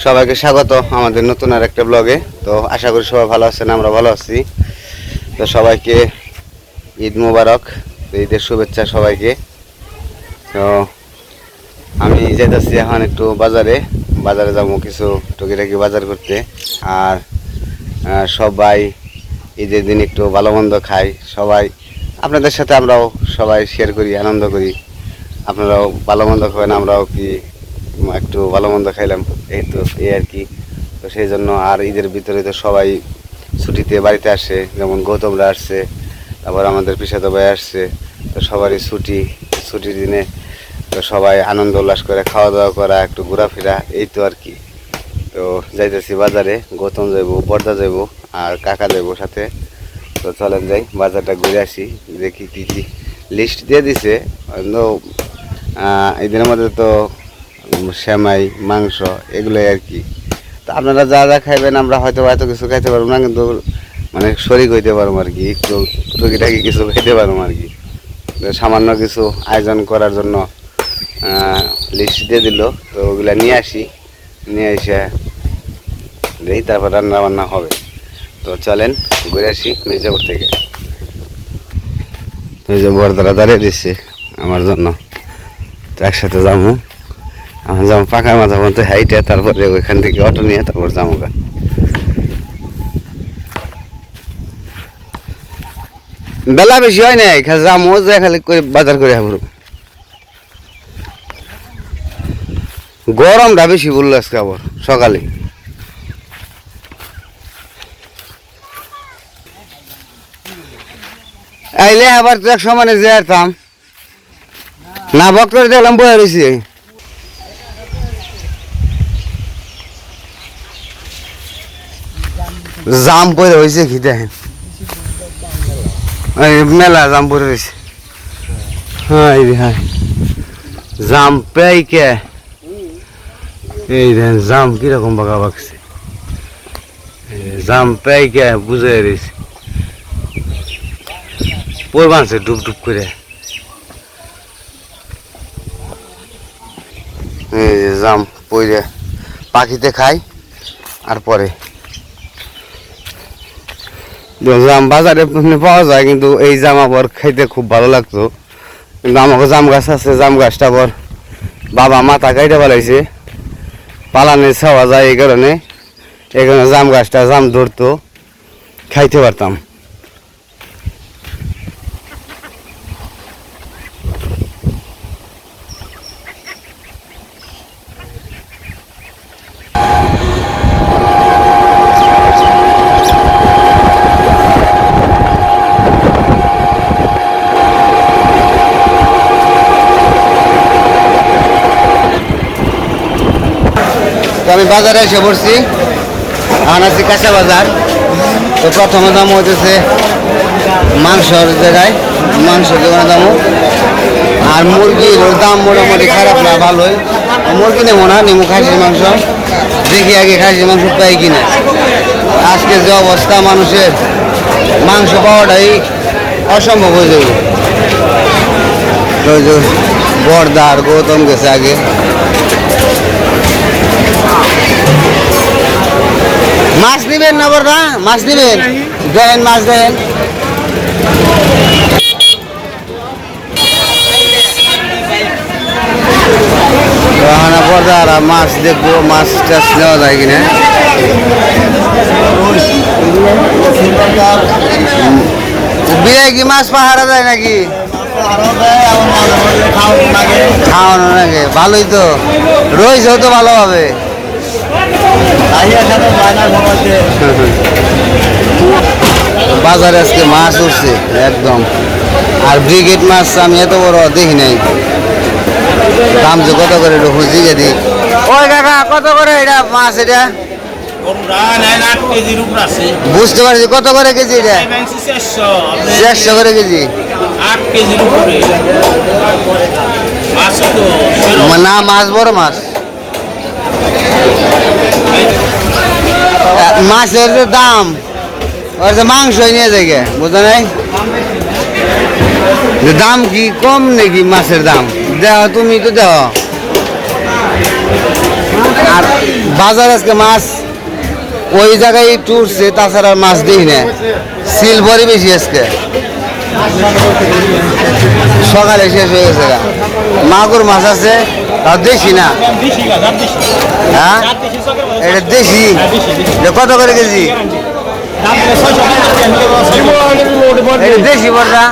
সবাইকে স্বাগত আমাদের নতুন আর একটা ব্লগে। তো আশা করি সবাই ভালো আছেন, আমরা ভালো আছি। তো সবাইকে ঈদ মোবারক, ঈদের শুভেচ্ছা সবাইকে। তো আমি যেতেছি এখন একটু বাজারে যাবো কিছু টুকিটাকি বাজার করতে। আর সবাই ঈদের দিন একটু ভালো মন্দ খাই, সবাই আপনাদের সাথে আমরাও সবাই শেয়ার করি, আনন্দ করি। আপনারাও ভালো মন্দ খাবেন, আমরাও কি একটু ভালো মন্দ খাইলাম, এই তো এই আর কি। তো সেই জন্য আর ঈদের ভিতরে তো সবাই ছুটিতে বাড়িতে আসে, যেমন গৌতমরা আসছে, তারপর আমাদের পিসাতো ভাই আসছে। তো সবারই ছুটির দিনে তো সবাই আনন্দ উল্লাস করে খাওয়া দাওয়া করা, একটু ঘোরাফেরা, এই তো আর কি। তো যাইতেছি বাজারে, গৌতম যাইবো, বর্দা যাইবো, আর কাকা যাইবো সাথে। তো চলেন যাই বাজারটা ঘুরে আসি, দেখি কী কী লিস্ট দিয়ে দিছে। ঈদের মধ্যে তো সেমাই, মাংস, এগুলোই আর কি। তো আপনারা যা যা খাইবেন আমরা হয়তো এত কিছু খাইতে পারবো না, কিন্তু মানে শরিক হইতে পারবো আর কি, একটু টুকিটাকি কিছু খাইতে পারবো আর কি। সামান্য কিছু আয়োজন করার জন্য লিস্ট দিয়ে দিল। তো ওগুলা নিয়ে আসি, নিয়ে এসে দেখি তারপর রান্না বান্না হবে। তো চলেন ঘুরে আসি মির্জাপুর থেকে। এই যে বর্দারা দাঁড়িয়ে দিচ্ছে আমার জন্য, তো একসাথে যাবো। আমার যাবো পাকা মাথা পর্যন্ত হাইটে, তারপরে ওইখান থেকে অটো নিয়ে তারপর যাবো। বেলা বেশি হয় নাই, যাবো যে খালি বাজার করে হাবো। গরমটা বেশি বললো আজকে আবার সকালে। আইলে আবার তো এক সমানে যে আরতাম না, বক করে দেখলাম বয়ে রয়েছে। জাম পরে হয়েছে কি দেখেন, মেলা জাম পরে রয়েছে। হ্যাঁ হ্যাঁ, জাম পেয়ে কে এই দেখেন জাম কিরকম বাঁকা বাঁকছে, জাম পেয়ে কে বুঝে রয়েছে, পড়বানছে ডুব ডুব করে। এই যে জাম পইরে পাখিতে খায়, আর পরে জাম বাজারে পাওয়া যায়, কিন্তু এই জাম আবার খাইতে খুব ভালো লাগতো। কিন্তু আমাকে জাম গাছ আছে, জাম গাছটা আবার বাবা মাথা কাইটে পালাইছে, পালানে ছাওয়া যায়, এই কারণে এখানে জাম গাছটা জাম ধরতো, খাইতে পারতাম। আমি বাজারে এসে পড়ছি, এখন আছি কাঁচা বাজার। তো প্রথমে দাম হইতেছে মাংসর জায়গায়, মাংসের দোকানে দাম। আর মুরগির দাম মোটামুটি খারাপ না, ভালোই। মুরগি নেবো না, নেবো খাসির মাংস। দেখি আগে খাসির মাংস পাই কিনা। আজকে যে অবস্থা মানুষের, মাংস পাওয়াটাই অসম্ভব হয়ে যাবে। ওই যে বর্দা আর গৌতম গেছে আগে। মাছ নিবেন না বর্দা? মাছ নিবেন? দেন মাছ দেন। বর্দা মাছ দেখবো, মাছ টাছ নেওয়া যায় কিনা। বিয়ে কি মাছ পাহারা যায় নাকি? খাওয়ানো লাগে, ভালোই তো রয়েছেও তো ভালো হবে। বাজারে আজকে মাছ উঠছে একদম, আর ব্রিগেড মাছ আমি এত বড় দেখি নাই। দাম যে কত করে একটু জিগে দিই। ওই কাকা কত করে এটা মাছ? এটা বুঝতে পারছি, কত করে কেজি এটা? 400 করে কেজি। না মাছ বড় মাছ, মাছের যে দাম ওর যে মাংস নিয়ে যায়, বুঝো নাই? দাম কি কম নাকি মাছের দাম? দেহ তুমি তো দেহ। আর বাজার আজকে মাছ ওই জায়গায় একটু উঠছে, তাছাড়া মাছ দিই না, সিলভারই বেশি আজকে, সকালে শেষ হয়ে গেছে। মাগুর মাছ আছে, তাও দেশি না, হ্যাঁ এটা দেশি। কত করে কেজি? এটা দেশি বড়া,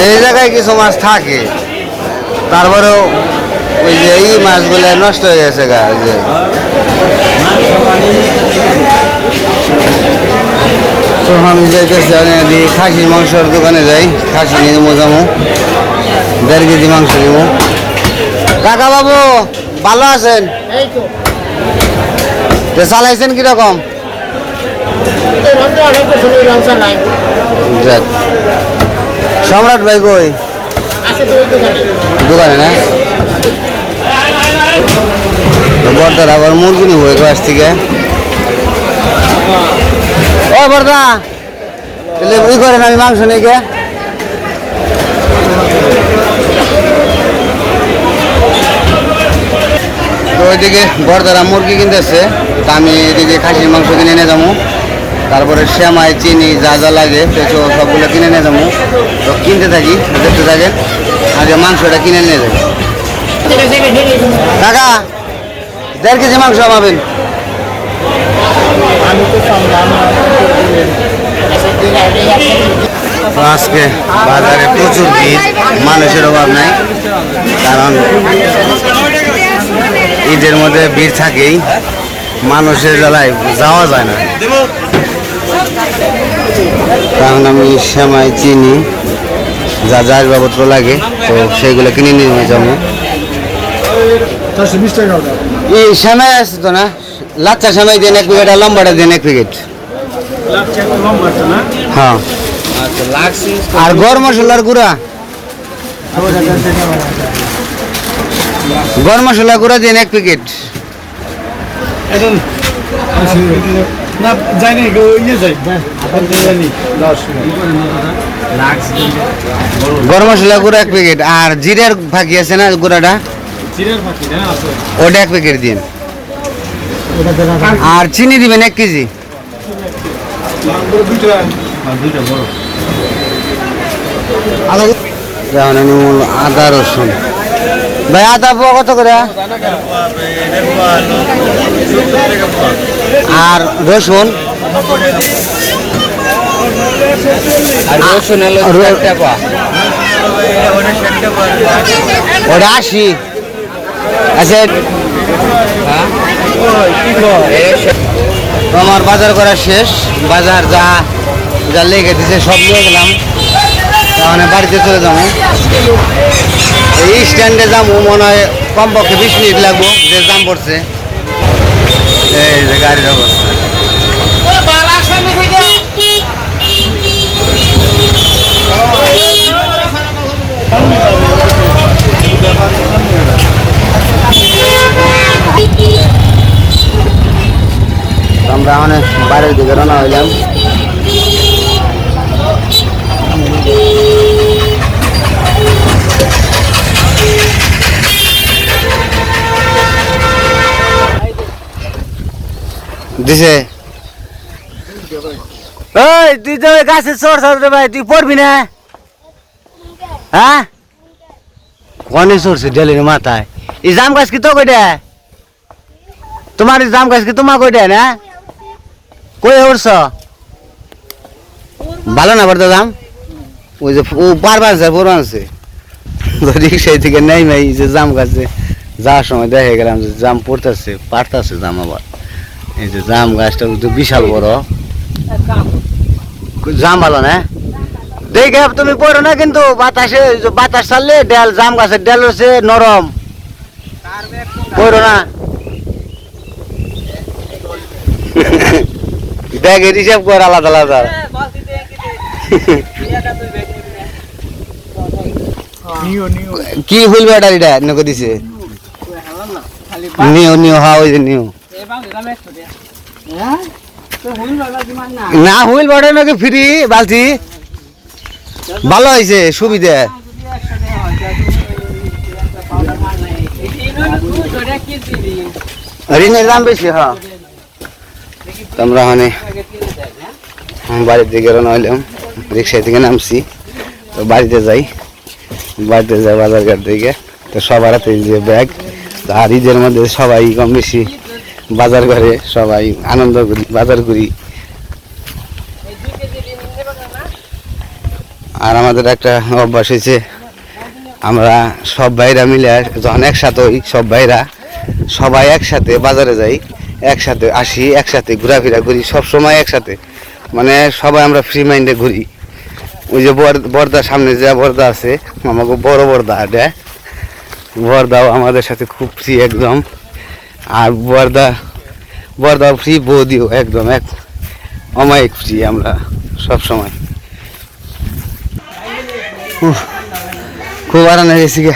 এই জায়গায় কিছু মাছ থাকে, তারপরেও ওই যে এই মাছগুলো নষ্ট হয়ে গেছে গা। যে তো আমি যাইতেছি খাসির মাংসের দোকানে যাই, খাসি নিয়ে মজামো 1.5 কেজি মাংস নিব। কাকা বাবু ভালো আছেন? চালাইছেন কিরকম? সম্রাট ভাই কই? দোকানে না? বর্দার আবার মুরগি নিব কাছ থেকে। ও বর্দা তাহলে ওই করেন, আমি মাংস নিয়ে গে। তো ওইদিকে বর্দারা মুরগি কিনতেছে, তা আমি এদিকে খাসির মাংস কিনে নিয়ে যাবো, তারপরে সেমাই চিনি যা যা লাগে পেঁচো সবগুলো কিনে নিয়ে যাবো। তো কিনতে থাকি, দেখতে থাকেন, আগে মাংসটা কিনে নিয়ে যাবো। কাকা 1.5 কেজি মাংস পাবেন। আজকে বাজারে প্রচুর ভিড়, মানুষের অভাব নাই, কারণ ঈদের মধ্যে ভিড় থাকেই, মানুষের জ্বালায় যাওয়া যায় না। কারণ আমি সেমাই চিনি যা যা আসবাবপত্র লাগে তো সেইগুলো কিনে নিয়ে যাবো। এই সেমাই আছে তো না, লাচ্চা সেমাই দেন 1 প্যাকেট, আর লম্বাটা দেন 1 প্যাকেট। হ্যাঁ, আর গরম মশলার গুঁড়া, গরম মশলা গুঁড়া দেন 1 প্যাকেট। গরম মশলা গুঁড়া 1 প্যাকেট, আর জিরের ফাঁকি আছে না গুঁড়াটা, ওটা 1 প্যাকেট দিন। আর চিনি দিবেন 1 কেজি। আদা রসুন ভাই, আদা পোয়া কত করে? আর রসুন? ওটা 80। আচ্ছা, আমার বাজার করা শেষ, বাজার যা যা লেগে দিছে সব নিয়ে গেলাম, তাহলে বাড়িতে চলে যাবো। এই স্ট্যান্ডে যাবো, মনে হয় কমপক্ষে 20 মিনিট লাগবো, যে দাম পড়ছে। এই যে গাড়ির অবস্থা, আমরা মানে বাড়ির দিকে রওনা হইলাম। দিছে ওই তুই তো গাছে চোর চড়তে ভাই, তুই পড়বি না? হ্যাঁ, কনে চড়ছে ডেলির মাথায়? এই জাম গাছ কি তো কইটা? তোমার এই জাম গাছ কি তোমার কইটা না? কই উঠছ? ভালো না বর্দা জাম? ওই যে ও পারবার আছে রিক্সায় থেকে নেই নাই, যে জাম গাছে যাওয়ার সময় দেখে গেলাম যে জাম পড়তেছে, পারতেছে জাম। আবার এই যে জাম গাছটা বিশাল বড় জাম, ভালো না? দেখে তুমি পড়ো না কিন্তু, বাতাসে বাতাস ছাড়লে ডেল, জাম গাছের ডেল হচ্ছে নরম, পড়ো না। দেখে হিসাব কর আলাদা আলাদা। কি হুইল ব্যাটারিটা নকে দিছে? নিও নিও, হ্যাঁ ওই যে নিও না, হুইল ব্যাটারি নাকি ফ্রি বালতি, ভালো হয়েছে সুবিধা। ঋণের দাম বেশি। হ্যাঁ, আমরা মানে বাড়ির দিকে রওনা হইলাম, রিক্সা থেকে নামছি। তো বাড়িতে যাই বাজারঘাট দিকে। তো সবার হাতে যে ব্যাগ, আর ঈদের মধ্যে সবাই কম বেশি বাজার করে, সবাই আনন্দ করি, বাজার করি। আর আমাদের একটা অভ্যাস হয়েছে, আমরা সব ভাইরা মিলে যখন একসাথে হই, সব ভাইরা সবাই একসাথে বাজারে যাই, একসাথে আসি, একসাথে ঘোরাফেরা করি, সবসময় একসাথে, মানে সবাই আমরা ফ্রি মাইন্ডে ঘুরি। ওই যে বর্দার সামনে যে বর্দা আছে, আমাকে বড় বর্দা, এটা বর্দাও আমাদের সাথে খুব ফ্রি একদম। আর বর্দাও ফ্রি, বৌদিও একদম অমায়িক ফ্রি, আমরা সব সময়। খুব আরাম গেছি গে,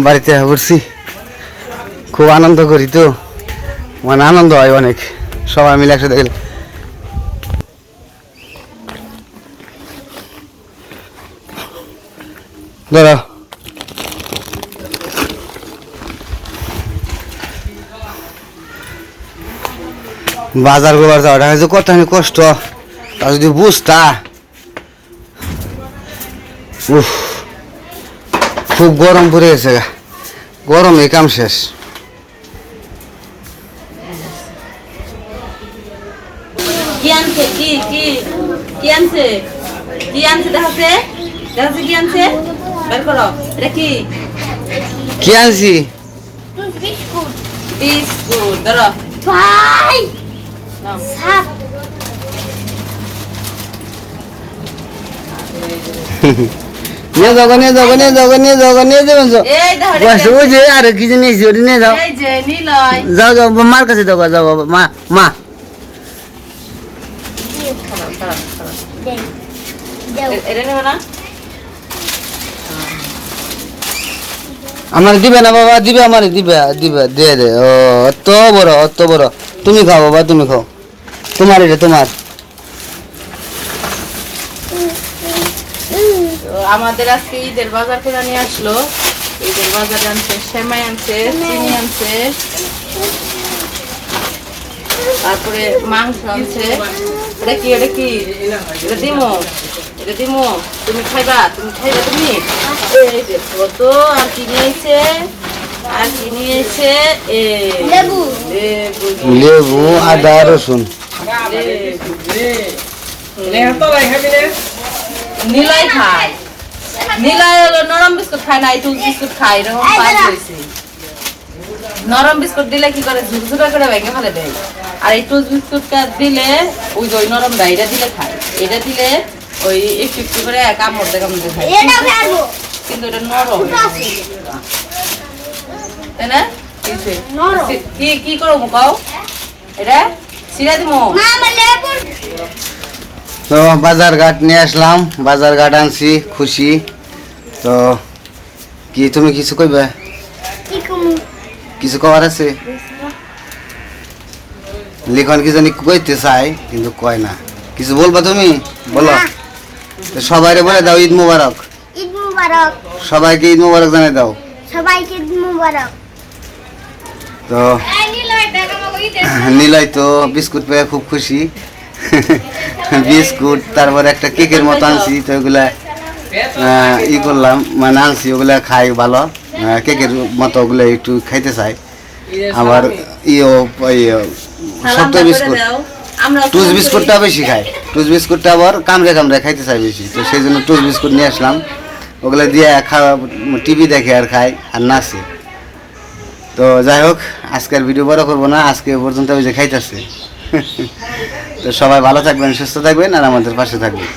বাড়িতে পড়ছি। খুব আনন্দ করি, তো মানে আনন্দ হয় অনেক সবাই মিলে একসাথে গেলে। ধরো বাজার গোবার যাওয়াটা হয়েছে কতখানি কষ্ট, তা যদি বুঝতা। উফ, খুব গরম পড়ে গেছে, গরমে কাম শেষ। কি আনছে দেখাচ্ছে কি আনছে, বের করো। এটা কি আনছি? বিস্কুট ধরো ভাই নাও। সাপ নিয়ে যাবেন। এই দেখো এটা কি ওই যে আরে কি জিনিস নিয়ে যাও, এই যে নিলয়। যাও মার কাছে যাও, মা এটা নেবে না? আমার দিবে না বাবা, দিবে আমার দিবে দিয়ে দে। ও অত বড়, তুমি খাও বাবা, তুমি খাও, তোমার এটা তোমার। তো আমাদের আজকে ঈদের বাজার করে নিয়ে আসলো। ঈদের বাজার আনছে, সেমাই আনছে, চিনি আনছে, তারপরে মাংস আনছে। এটা কি এটা দিমো, তুমি খাইবা তুমি। এই দেখো তো, আর কি নিয়েছে লেবু। লেবু, আদা, রসুন। নিলয় খায়, নিলয় হলো নরম বিস্কুট খায় না, টুল বিস্কুট খায়, এরকম পাঁচ হয়েছে। নরম বিস্কুট দিলে কি করে, ঝুরঝুরা করে ভেঙে ফেলে দেয়। আর এই টুল বিস্কুটটা দিলে ওই যে ওই নরমটা, এটা দিলে খায়, এটা দিলে ওই একটু একটু করে কামড়তে খায়, এটা খাবো কিন্তু এটা নরম, তাই না? নরম। কি করবো কও, এটা ছিঁড়া দিবো। মামা লেবু তো বাজারঘাট নিয়ে আসলাম, বাজারঘাট আনছি, খুশি। তো কি তুমি কিছু কইবে? কি কমু কিছু কবার আছে? লিখন কি জানি কইতে চাই কিন্তু কয় না। কিছু বলবা তুমি? বলো। তো সবাইরে বলে দাও ঈদ মোবারক। ঈদ মুবারক। সবাইকে ঈদ মোবারক জানাই দাও। সবাইকে ঈদ মুবারক। তো নিলয় তো বিস্কুট পেয়ে খুব খুশি। বিস্কুট, তারপর একটা কেকের মতো আনছি, তো ওগুলা ই করলাম, মানে আনছি, ওগুলা খাই ভালো, কেকের মতো ওগুলো একটু খাইতে চাই। আবার সত্য বিস্কুট, টুস বিস্কুটটা বেশি খাই, টুস বিস্কুটটা আবার কামড়ে খাইতে চাই বেশি। তো সেই জন্য টুস বিস্কুট নিয়ে আসলাম, ওগুলো দিয়ে খাওয়া, টিভি দেখে আর খাই আর নাচে। তো যাই হোক, আজকের ভিডিও বড় করবো না, আজকে পর্যন্ত ওই যে খাইতেছে। তো সবাই ভালো থাকবেন, সুস্থ থাকবেন, আর আমাদের পাশে থাকবেন।